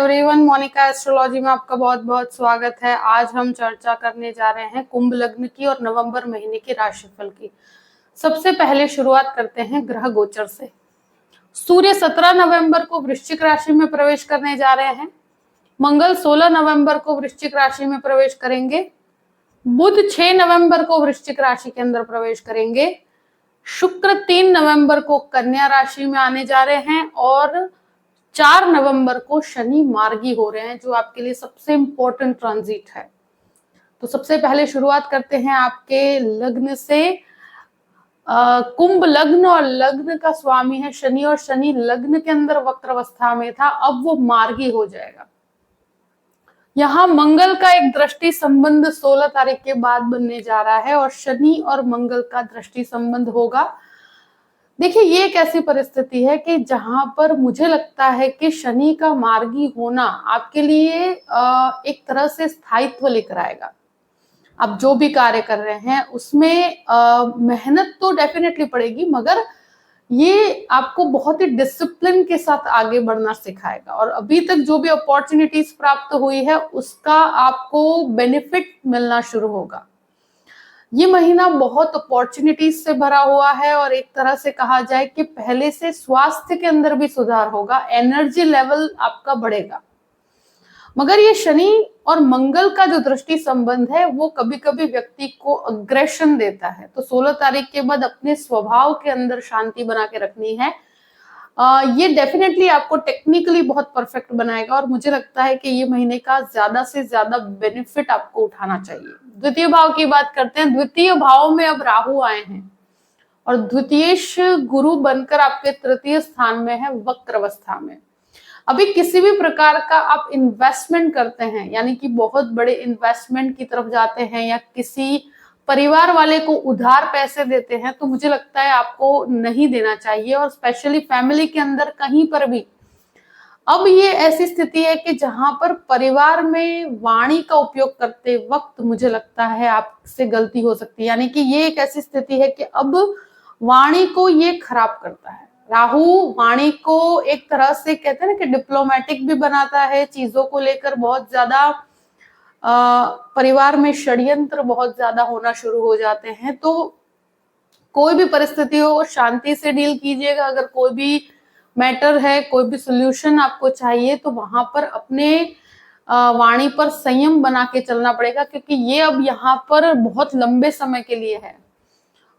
Everyone, Monika astrology में आपका बहुत बहुत स्वागत है। आज हम चर्चा करने जा रहे हैं कुंभ लग्न की और नवंबर महीने की राशिफल की। सबसे पहले शुरुआत करते हैं ग्रह गोचर से। सूर्य 17 नवंबर को वृश्चिक राशि में प्रवेश करने जा रहे हैं। मंगल 16 नवंबर को वृश्चिक राशि में प्रवेश करेंगे। बुध 6 नवंबर को वृश्चिक राशि के अंदर प्रवेश करेंगे। शुक्र 3 नवंबर को कन्या राशि में आने जा रहे हैं और 4 नवंबर को शनि मार्गी हो रहे हैं, जो आपके लिए सबसे इंपॉर्टेंट ट्रांजिट है। तो सबसे पहले शुरुआत करते हैं आपके लग्न से। कुंभ लग्न और लग्न का स्वामी है शनि, और शनि लग्न के अंदर वक्र अवस्था में था, अब वो मार्गी हो जाएगा। यहाँ मंगल का एक दृष्टि संबंध 16 तारीख के बाद बनने जा रहा है और शनि और मंगल का दृष्टि संबंध होगा। देखिए, ये एक ऐसी परिस्थिति है कि जहां पर मुझे लगता है कि शनि का मार्गी होना आपके लिए एक तरह से स्थायित्व लेकर आएगा। आप जो भी कार्य कर रहे हैं उसमें मेहनत तो डेफिनेटली पड़ेगी, मगर ये आपको बहुत ही डिसिप्लिन के साथ आगे बढ़ना सिखाएगा। और अभी तक जो भी अपॉर्चुनिटीज प्राप्त हुई है उसका आपको बेनिफिट मिलना शुरू होगा। ये महीना बहुत अपॉर्चुनिटीज से भरा हुआ है और एक तरह से कहा जाए कि पहले से स्वास्थ्य के अंदर भी सुधार होगा, एनर्जी लेवल आपका बढ़ेगा। मगर ये शनि और मंगल का जो दृष्टि संबंध है वो कभी कभी व्यक्ति को अग्रेशन देता है। तो 16 तारीख के बाद अपने स्वभाव के अंदर शांति बना के रखनी है। ये डेफिनेटली आपको टेक्निकली बहुत परफेक्ट बनाएगा और मुझे लगता है कि ये महीने का ज्यादा से ज्यादा बेनिफिट आपको उठाना चाहिए। द्वितीय भाव की बात करते हैं। द्वितीय भाव में अब राहु आए हैं और द्वितीयेश गुरु बनकर आपके तृतीय स्थान में है वक्र अवस्था में। अभी किसी भी प्रकार का आप इन्वेस्टमेंट करते हैं, यानी कि बहुत बड़े इन्वेस्टमेंट की तरफ जाते हैं या किसी परिवार वाले को उधार पैसे देते हैं, तो मुझे लगता है आपको नहीं देना चाहिए। और स्पेशली फैमिली के अंदर कहीं पर भी अब ये ऐसी स्थिति है कि जहां पर परिवार में वाणी का उपयोग करते वक्त मुझे लगता है आपसे गलती हो सकती है। यानी कि ये एक ऐसी स्थिति है कि अब वाणी को ये खराब करता है। राहु वाणी को एक तरह से कहते हैं ना कि डिप्लोमेटिक भी बनाता है, चीजों को लेकर बहुत ज्यादा परिवार में षड्यंत्र बहुत ज्यादा होना शुरू हो जाते हैं। तो कोई भी परिस्थिति हो शांति से डील कीजिएगा। अगर कोई भी मैटर है, कोई भी सोल्यूशन आपको चाहिए, तो वहां पर अपने वाणी पर संयम बना के चलना पड़ेगा, क्योंकि ये अब यहाँ पर बहुत लंबे समय के लिए है।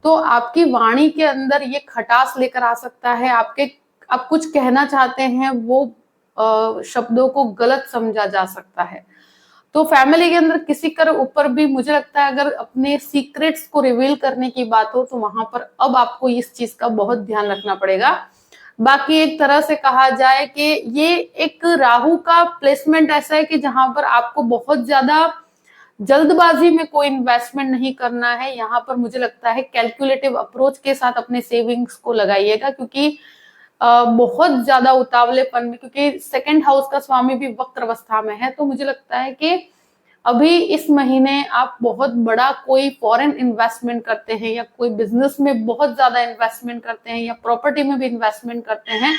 तो आपकी वाणी के अंदर ये खटास लेकर आ सकता है। आप कुछ कहना चाहते हैं, वो शब्दों को गलत समझा जा सकता है। तो फैमिली के अंदर किसी के ऊपर भी मुझे लगता है अगर अपने सीक्रेट्स को रिवील करने की बात हो तो वहां पर अब आपको इस चीज का बहुत ध्यान रखना पड़ेगा। बाकी एक तरह से कहा जाए कि ये एक राहु का प्लेसमेंट ऐसा है कि जहां पर आपको बहुत ज्यादा जल्दबाजी में कोई इन्वेस्टमेंट नहीं करना है। यहाँ पर मुझे लगता है कैलकुलेटिव अप्रोच के साथ अपने सेविंग्स को लगाइएगा, क्योंकि बहुत ज्यादा उतावलेपन में, क्योंकि सेकंड हाउस का स्वामी भी वक्र अवस्था में है, तो मुझे लगता है कि अभी इस महीने आप बहुत बड़ा कोई फॉरेन इन्वेस्टमेंट करते हैं या कोई बिजनेस में बहुत ज्यादा इन्वेस्टमेंट करते हैं या प्रॉपर्टी में भी इन्वेस्टमेंट करते हैं,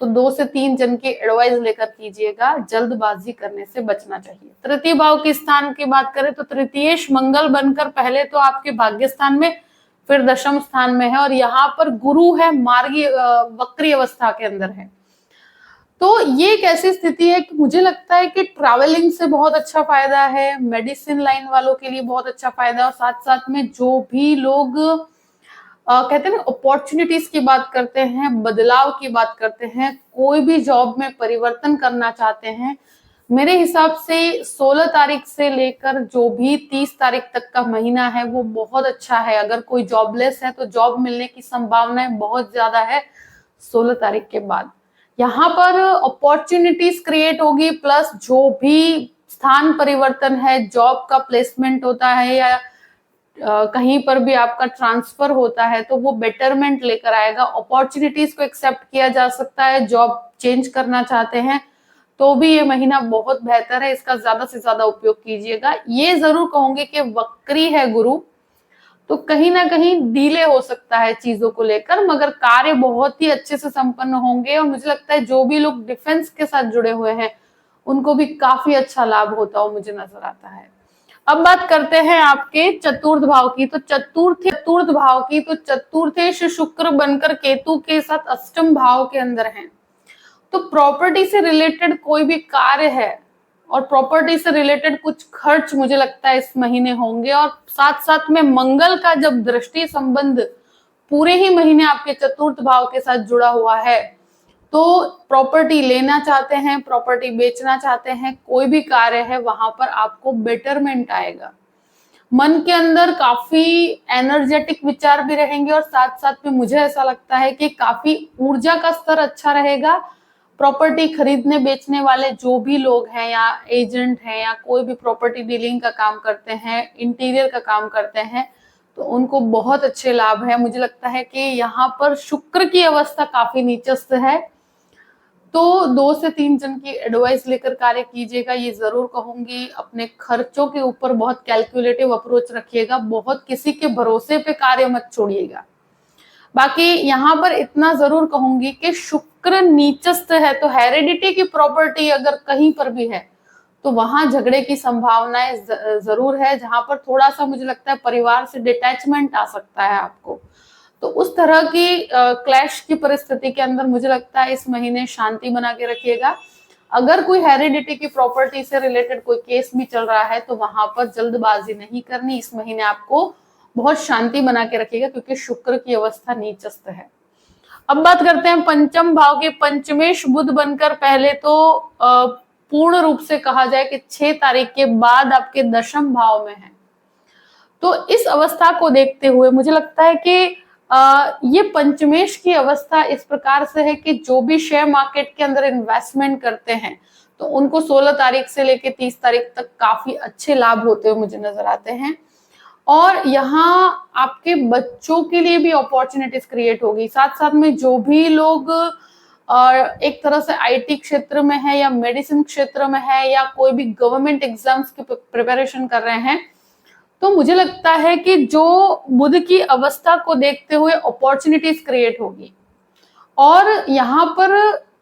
तो 2 से 3 जन की एडवाइस लेकर कीजिएगा। जल्दबाजी करने से बचना चाहिए। तृतीय भाव के स्थान की बात करें तो तृतीयेश मंगल बनकर पहले तो आपके भाग्य स्थान में, फिर दशम स्थान में है और यहाँ पर गुरु है मार्गी वक्री अवस्था के अंदर है। तो ये एक ऐसी स्थिति है कि मुझे लगता है कि ट्रैवलिंग से बहुत अच्छा फायदा है, मेडिसिन लाइन वालों के लिए बहुत अच्छा फायदा है, और साथ साथ में जो भी लोग कहते हैं ना अपॉर्चुनिटीज की बात करते हैं, बदलाव की बात करते हैं, कोई भी जॉब में परिवर्तन करना चाहते हैं, मेरे हिसाब से 16 तारीख से लेकर जो भी 30 तारीख तक का महीना है वो बहुत अच्छा है। अगर कोई जॉबलेस है तो जॉब मिलने की संभावनाएं बहुत ज्यादा है 16 तारीख के बाद। यहाँ पर अपॉर्चुनिटीज क्रिएट होगी, प्लस जो भी स्थान परिवर्तन है, जॉब का प्लेसमेंट होता है या कहीं पर भी आपका ट्रांसफर होता है, तो वो बेटरमेंट लेकर आएगा। अपॉर्चुनिटीज को एक्सेप्ट किया जा सकता है। जॉब चेंज करना चाहते हैं तो भी ये महीना बहुत बेहतर है, इसका ज्यादा से ज्यादा उपयोग कीजिएगा। ये जरूर कहूंगी कि वक्री है गुरु, तो कहीं ना कहीं डीले हो सकता है चीजों को लेकर, मगर कार्य बहुत ही अच्छे से संपन्न होंगे। और मुझे लगता है जो भी लोग डिफेंस के साथ जुड़े हुए हैं उनको भी काफी अच्छा लाभ होता हुआ मुझे नजर आता है। अब बात करते हैं आपके चतुर्थ भाव की। तो चतुर्थ भाव की, तो चतुर्थेश शुक्र बनकर केतु के साथ अष्टम भाव के अंदर हैं। तो प्रॉपर्टी से रिलेटेड कोई भी कार्य है और प्रॉपर्टी से रिलेटेड कुछ खर्च मुझे लगता है इस महीने होंगे। और साथ साथ में मंगल का जब दृष्टि संबंध पूरे ही महीने आपके चतुर्थ भाव के साथ जुड़ा हुआ है, तो प्रॉपर्टी लेना चाहते हैं, प्रॉपर्टी बेचना चाहते हैं, कोई भी कार्य है वहां पर आपको बेटरमेंट आएगा। मन के अंदर काफी एनर्जेटिक विचार भी रहेंगे और साथ साथ में मुझे ऐसा लगता है कि काफी ऊर्जा का स्तर अच्छा रहेगा। प्रॉपर्टी खरीदने बेचने वाले जो भी लोग हैं या एजेंट हैं या कोई भी प्रॉपर्टी डीलिंग का काम करते हैं, इंटीरियर का काम करते हैं, तो उनको बहुत अच्छे लाभ है। मुझे लगता है कि यहाँ पर शुक्र की अवस्था काफी नीचस्थ है, तो 2 से 3 जन की एडवाइस लेकर कार्य कीजिएगा, ये जरूर कहूंगी। अपने खर्चों के ऊपर बहुत कैलकुलेटिव अप्रोच रखिएगा, बहुत किसी के भरोसे पे कार्य मत छोड़िएगा। बाकी यहाँ पर इतना जरूर कहूंगी कि शुक्र नीचस्थ है, तो हेरिडिटी की प्रॉपर्टी अगर कहीं पर भी है तो वहां झगड़े की संभावनाएं जरूर है, जहां पर थोड़ा सा मुझे लगता है परिवार से डिटैचमेंट आ सकता है आपको। तो उस तरह की क्लैश की परिस्थिति के अंदर मुझे लगता है इस महीने शांति बना के रखिएगा। अगर कोई हेरिडिटी की प्रॉपर्टी से रिलेटेड कोई केस भी चल रहा है तो वहां पर जल्दबाजी नहीं करनी। इस महीने आपको बहुत शांति बना के रखिएगा, क्योंकि शुक्र की अवस्था नीचस्थ है। अब बात करते हैं पंचम भाव के। पंचमेश बुध बनकर पहले तो पूर्ण रूप से कहा जाए कि 6 तारीख के बाद आपके दशम भाव में है। तो इस अवस्था को देखते हुए मुझे लगता है कि ये पंचमेश की अवस्था इस प्रकार से है कि जो भी शेयर मार्केट के अंदर इन्वेस्टमेंट करते हैं तो उनको 16 तारीख से लेकर 30 तारीख तक काफी अच्छे लाभ होते हुए मुझे नजर आते हैं। और यहाँ आपके बच्चों के लिए भी अपॉर्चुनिटीज क्रिएट होगी। साथ साथ में जो भी लोग एक तरह से आईटी क्षेत्र में है या मेडिसिन क्षेत्र में है या कोई भी गवर्नमेंट एग्जाम्स की प्रिपरेशन कर रहे हैं, तो मुझे लगता है कि जो बुध की अवस्था को देखते हुए अपॉर्चुनिटीज क्रिएट होगी। और यहाँ पर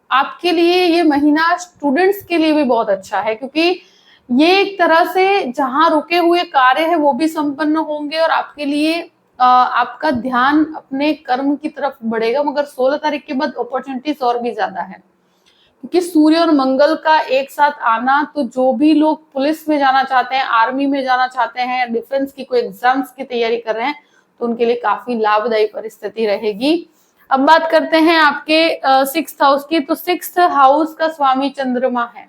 आपके लिए ये महीना स्टूडेंट्स के लिए भी बहुत अच्छा है, क्योंकि ये एक तरह से जहां रुके हुए कार्य है वो भी संपन्न होंगे और आपके लिए आपका ध्यान अपने कर्म की तरफ बढ़ेगा। मगर 16 तारीख के बाद अपॉर्चुनिटीज और भी ज्यादा है, क्योंकि सूर्य और मंगल का एक साथ आना, तो जो भी लोग पुलिस में जाना चाहते हैं, आर्मी में जाना चाहते हैं, डिफेंस की कोई एग्जाम्स की तैयारी कर रहे हैं, तो उनके लिए काफी लाभदायी परिस्थिति रहेगी। अब बात करते हैं आपके 6th हाउस की। तो 6th हाउस का स्वामी चंद्रमा है।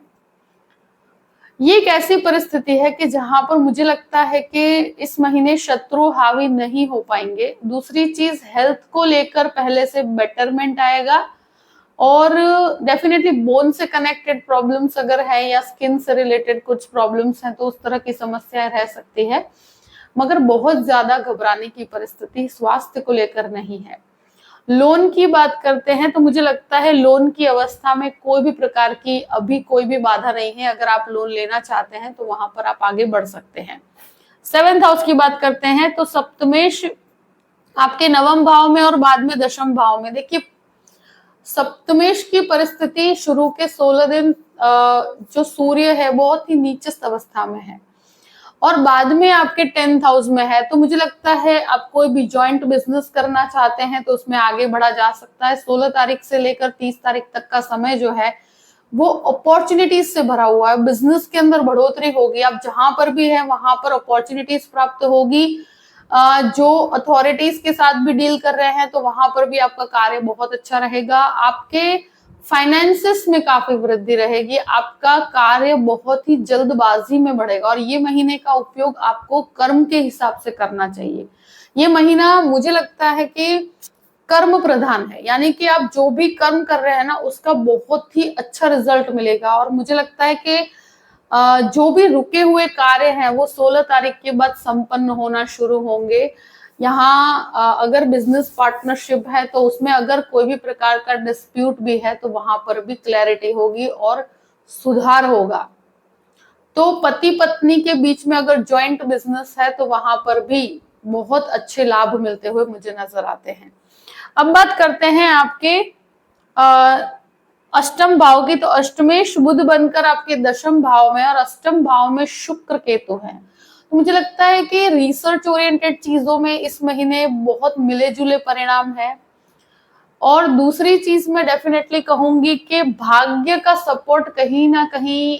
ये एक ऐसी परिस्थिति है कि जहां पर मुझे लगता है कि इस महीने शत्रु हावी नहीं हो पाएंगे। दूसरी चीज, हेल्थ को लेकर पहले से बेटरमेंट आएगा और डेफिनेटली बोन से कनेक्टेड प्रॉब्लम्स अगर है या स्किन से रिलेटेड कुछ प्रॉब्लम्स हैं तो उस तरह की समस्याएं रह सकती है, मगर बहुत ज्यादा घबराने की परिस्थिति स्वास्थ्य को लेकर नहीं है। लोन की बात करते हैं तो मुझे लगता है लोन की अवस्था में कोई भी प्रकार की अभी कोई भी बाधा नहीं है। अगर आप लोन लेना चाहते हैं तो वहां पर आप आगे बढ़ सकते हैं। 7th हाउस की बात करते हैं तो सप्तमेश आपके 9वें भाव में और बाद में 10वें भाव में। देखिए, सप्तमेश की परिस्थिति शुरू के 16 दिन जो सूर्य है बहुत ही नीचस्थ अवस्था में है और बाद में आपके 10th हाउस में है। तो मुझे लगता है आप कोई भी जॉइंट बिजनेस करना चाहते हैं तो उसमें आगे बढ़ा जा सकता है। 16 तारीख से लेकर 30 तारीख तक का समय जो है वो अपॉर्चुनिटीज से भरा हुआ है। बिजनेस के अंदर बढ़ोतरी होगी, आप जहां पर भी है वहां पर अपॉर्चुनिटीज प्राप्त होगी। जो अथॉरिटीज के साथ भी डील कर रहे हैं तो वहां पर भी आपका कार्य बहुत अच्छा रहेगा। आपके फाइनेंसेस में काफी वृद्धि रहेगी, आपका कार्य बहुत ही जल्दबाजी में बढ़ेगा और ये महीने का उपयोग आपको कर्म के हिसाब से करना चाहिए। ये महीना मुझे लगता है कि कर्म प्रधान है, यानी कि आप जो भी कर्म कर रहे हैं ना उसका बहुत ही अच्छा रिजल्ट मिलेगा। और मुझे लगता है कि जो भी रुके हुए कार्य हैं वो 16 तारीख के बाद संपन्न होना शुरू होंगे। यहाँ अगर बिजनेस पार्टनरशिप है तो उसमें अगर कोई भी प्रकार का डिस्प्यूट भी है तो वहां पर भी क्लैरिटी होगी और सुधार होगा। तो पति पत्नी के बीच में अगर जॉइंट बिजनेस है तो वहां पर भी बहुत अच्छे लाभ मिलते हुए मुझे नजर आते हैं। अब बात करते हैं आपके अष्टम भाव की, तो अष्टमेश बुध बनकर आपके दशम भाव में और अष्टम भाव में शुक्र केतु है। तो मुझे लगता है कि रिसर्च ओरिएंटेड चीजों में इस महीने बहुत मिले जुले परिणाम है। और दूसरी चीज मैं डेफिनेटली कहूंगी कि भाग्य का सपोर्ट कहीं ना कहीं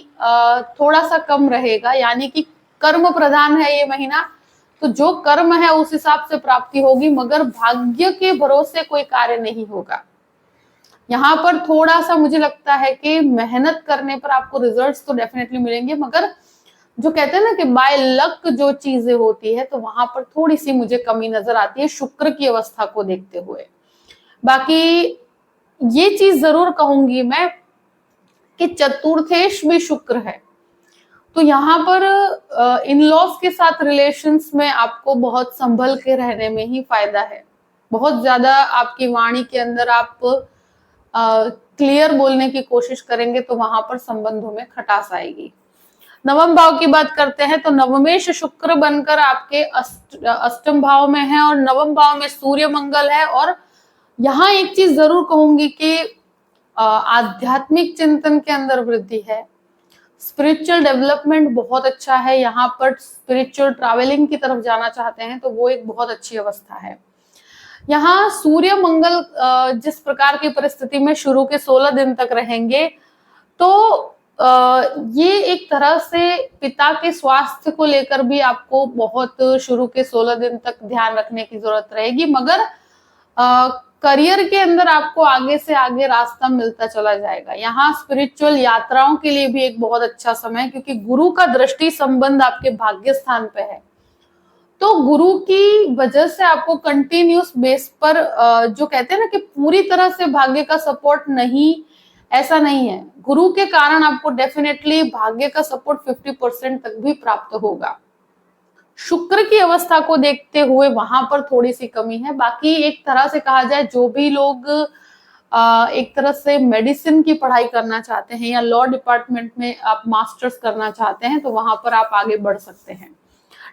थोड़ा सा कम रहेगा, यानी कि कर्म प्रधान है ये महीना, तो जो कर्म है उस हिसाब से प्राप्ति होगी, मगर भाग्य के भरोसे कोई कार्य नहीं होगा। यहाँ पर थोड़ा सा मुझे लगता है कि मेहनत करने पर आपको रिजल्ट्स तो डेफिनेटली मिलेंगे, मगर जो कहते हैं ना कि बाय लक जो चीजें होती है, तो वहां पर थोड़ी सी मुझे कमी नजर आती है शुक्र की अवस्था को देखते हुए। बाकी ये चीज जरूर कहूंगी मैं कि चतुर्थेश भी शुक्र है, तो यहाँ पर इन लॉज के साथ रिलेशंस में आपको बहुत संभल के रहने में ही फायदा है। बहुत ज्यादा आपकी वाणी के अंदर आप क्लियर बोलने की कोशिश करेंगे तो वहां पर संबंधों में खटास आएगी। नवम भाव की बात करते हैं तो नवमेश शुक्र बनकर आपके अष्टम भाव में है और नवम भाव में सूर्य मंगल है। और यहाँ एक चीज जरूर कहूंगी कि आध्यात्मिक चिंतन के अंदर वृद्धि है, स्पिरिचुअल डेवलपमेंट बहुत अच्छा है। यहाँ पर स्पिरिचुअल ट्रैवलिंग की तरफ जाना चाहते हैं तो वो एक बहुत अच्छी अवस्था है। यहाँ सूर्य मंगल जिस प्रकार की परिस्थिति में शुरू के 16 दिन तक रहेंगे, तो ये एक तरह से पिता के स्वास्थ्य को लेकर भी आपको बहुत शुरू के 16 दिन तक ध्यान रखने की जरूरत रहेगी, मगर करियर के अंदर आपको आगे से आगे रास्ता मिलता चला जाएगा। यहाँ स्पिरिचुअल यात्राओं के लिए भी एक बहुत अच्छा समय है, क्योंकि गुरु का दृष्टि संबंध आपके भाग्य स्थान पे है, तो गुरु की वजह से आपको कंटिन्यूस बेस पर जो कहते हैं ना कि पूरी तरह से भाग्य का सपोर्ट नहीं, ऐसा नहीं है। गुरु के कारण आपको डेफिनेटली भाग्य का सपोर्ट 50% तक भी प्राप्त होगा। शुक्र की अवस्था को देखते हुए वहां पर थोड़ी सी कमी है। बाकी एक तरह से कहा जाए, जो भी लोग एक तरह से मेडिसिन की पढ़ाई करना चाहते हैं या लॉ डिपार्टमेंट में आप मास्टर्स करना चाहते हैं, तो वहां पर आप आगे बढ़ सकते हैं।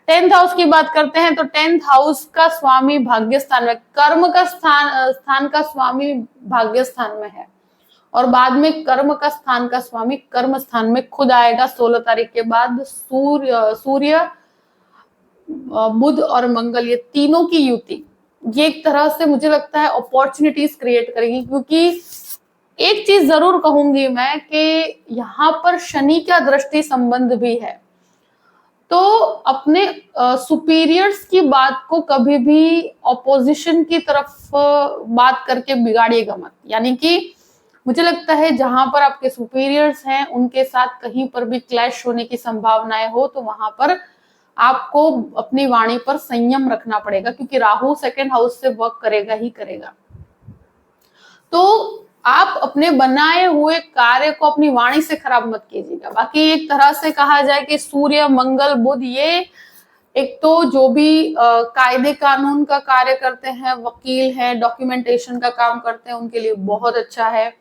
10th हाउस की बात करते हैं तो 10th हाउस का स्वामी भाग्य स्थान में, कर्म का स्थान का स्वामी भाग्य स्थान में है, और बाद में कर्म का स्थान का स्वामी कर्म स्थान में खुद आएगा 16 तारीख के बाद। सूर्य बुध और मंगल, ये तीनों की युति ये एक तरह से मुझे लगता है अपॉर्चुनिटीज क्रिएट करेगी। क्योंकि एक चीज जरूर कहूंगी मैं कि यहाँ पर शनि का दृष्टि संबंध भी है, तो अपने सुपीरियर्स की बात को कभी भी ऑपोजिशन की तरफ बात करके बिगाड़िएगा मत। यानी कि मुझे लगता है जहां पर आपके सुपीरियर्स हैं उनके साथ कहीं पर भी क्लैश होने की संभावनाएं हो, तो वहां पर आपको अपनी वाणी पर संयम रखना पड़ेगा, क्योंकि राहु 2nd हाउस से वर्क करेगा ही करेगा। तो आप अपने बनाए हुए कार्य को अपनी वाणी से खराब मत कीजिएगा। बाकी एक तरह से कहा जाए कि सूर्य मंगल बुध, ये एक तो जो भी कायदे कानून का कार्य करते हैं, वकील हैं, डॉक्यूमेंटेशन का काम करते हैं, उनके लिए बहुत अच्छा है।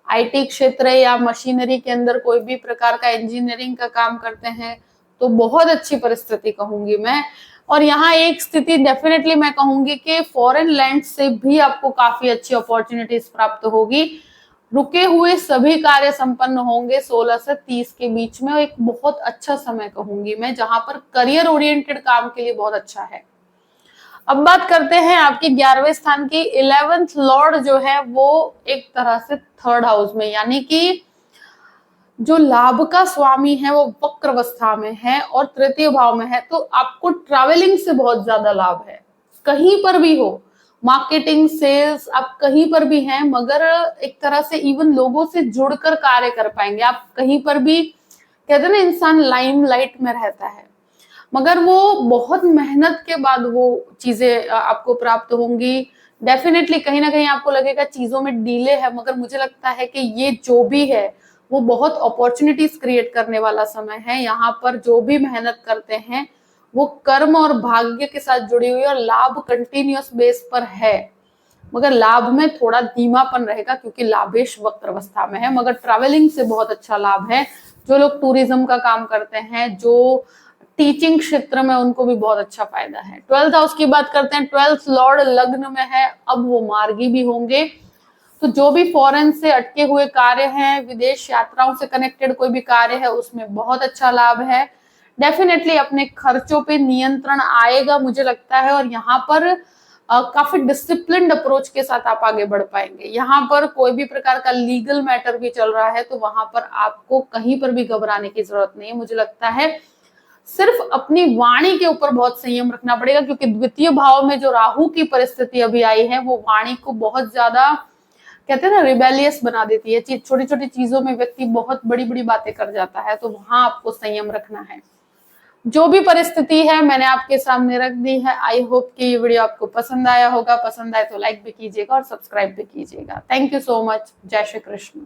आईटी क्षेत्र या मशीनरी के अंदर कोई भी प्रकार का इंजीनियरिंग का काम करते हैं तो बहुत अच्छी परिस्थिति कहूंगी मैं। और यहाँ एक स्थिति डेफिनेटली मैं कहूंगी कि फॉरेन लैंड से भी आपको काफी अच्छी अपॉर्चुनिटीज प्राप्त होगी। रुके हुए सभी कार्य संपन्न होंगे 16 से 30 के बीच में, एक बहुत अच्छा समय कहूंगी मैं, जहां पर करियर ओरिएंटेड काम के लिए बहुत अच्छा है। अब बात करते हैं आपके 11वें स्थान की। 11th लॉर्ड जो है वो एक तरह से 3rd हाउस में, यानी कि जो लाभ का स्वामी है वो वक्र अवस्था में है और 3य भाव में है, तो आपको ट्रैवलिंग से बहुत ज्यादा लाभ है। कहीं पर भी हो, मार्केटिंग, सेल्स, आप कहीं पर भी हैं, मगर एक तरह से इवन लोगों से जुड़कर कार्य कर पाएंगे आप। कहीं पर भी कहते हैं ना, इंसान लाइमलाइट में रहता है, मगर वो बहुत मेहनत के बाद वो चीजें आपको प्राप्त होंगी। डेफिनेटली कहीं ना कहीं आपको लगेगा चीजों में डिले है, मगर मुझे लगता है कि ये जो भी है वो बहुत अपॉर्चुनिटीज क्रिएट करने वाला समय है। यहाँ पर जो भी मेहनत करते हैं वो कर्म और भाग्य के साथ जुड़ी हुई, और लाभ कंटिन्यूअस बेस पर है, मगर लाभ में थोड़ा धीमापन रहेगा क्योंकि लाभेश वक्र अवस्था में है। मगर ट्रैवलिंग से बहुत अच्छा लाभ है। जो लोग टूरिज्म का काम करते हैं, जो टीचिंग क्षेत्र में, उनको भी बहुत अच्छा फायदा है। 12th हाउस की बात करते हैं। 12th लॉर्ड लग्न में है, अब वो मार्गी भी होंगे, तो जो भी फॉरेन से अटके हुए कार्य हैं, विदेश यात्राओं से कनेक्टेड कोई भी कार्य है, उसमें बहुत अच्छा लाभ है। डेफिनेटली अपने खर्चों पे नियंत्रण आएगा मुझे लगता है, और यहाँ पर काफी डिसिप्लिन्ड अप्रोच के साथ आप आगे बढ़ पाएंगे। यहाँ पर कोई भी प्रकार का लीगल मैटर भी चल रहा है तो वहां पर आपको कहीं पर भी घबराने की जरूरत नहीं है। मुझे लगता है सिर्फ अपनी वाणी के ऊपर बहुत संयम रखना पड़ेगा, क्योंकि द्वितीय भाव में जो राहु की परिस्थिति अभी आई है वो वाणी को बहुत ज्यादा, कहते हैं ना, रिबेलियस बना देती है। छोटी छोटी चीजों में व्यक्ति बहुत बड़ी बड़ी बातें कर जाता है, तो वहां आपको संयम रखना है। जो भी परिस्थिति है मैंने आपके सामने रख दी है। आई होप कि ये वीडियो आपको पसंद आया होगा। पसंद आए तो लाइक भी कीजिएगा और सब्सक्राइब भी कीजिएगा। Thank you so much. जय श्री कृष्ण।